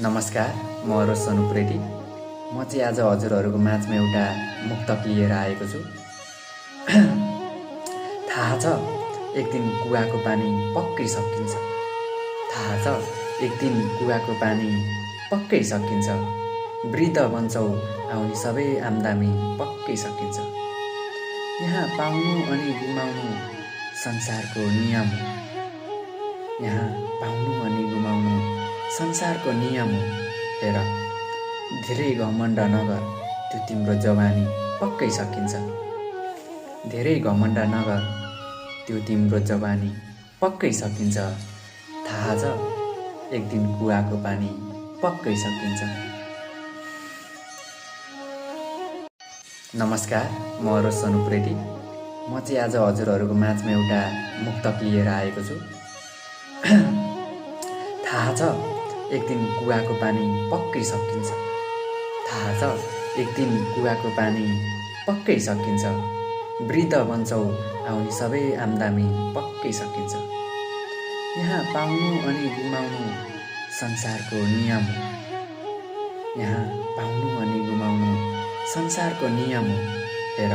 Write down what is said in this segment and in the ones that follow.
नमस्कार, म रोशन उप्रेती। म चाहिँ आज हजुरहरूको माझमा एउटा मुक्तक लिएर आएको छु। थाहा छ एक दिन कुवाको पानी पक्कै सकिन्छ। थाहा छ एक दिन कुवाको पानी पक्कै सकिन्छ। वृद्ध बन्छौ आउने सबै आम्दामी पक्कै सकिन्छ। यहाँ पाउनु अनि गुमाउनु संसारको नियम हो। यहाँ पाउनु अनि गुमाउनु संसारको नियम हो। हेर, धेरै घमण्ड नगर, त्यो तिम्रो जवानी पक्कै सकिन्छ। धेरै घमण्ड नगर, त्यो तिम्रो जवानी पक्कै सकिन्छ। थाहा छ एक दिन कुवाको पानी पक्कै सकिन्छ। नमस्कार, म रोशन उप्रेती। म चाहिँ आज हजुरहरूको माझमा एउटा मुक्तक लिएर आएको छु। थाहा छ एक दिन कुवाको पानी पक्कै सकिन्छ। थाहा छ एक दिन कुवाको पानी पक्कै सकिन्छ। वृद्ध बन्छौ आउने सबै आम्दामी पक्कै सकिन्छ। यहाँ पाउनु अनि गुमाउनु संसारको नियम हो। यहाँ पाउनु अनि गुमाउनु संसारको नियम हो। हेर,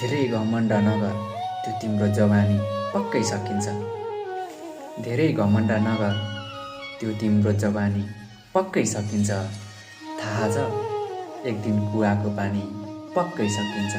धेरै घमण्ड नगर, त्यो तिम्रो जवानी पक्कै सकिन्छ। धेरै घमण्ड नगर, त्यो तिम्रो जवानी पक्कै सकिन्छ। थाहा छ एक दिन कुवाको पानी पक्कै सकिन्छ।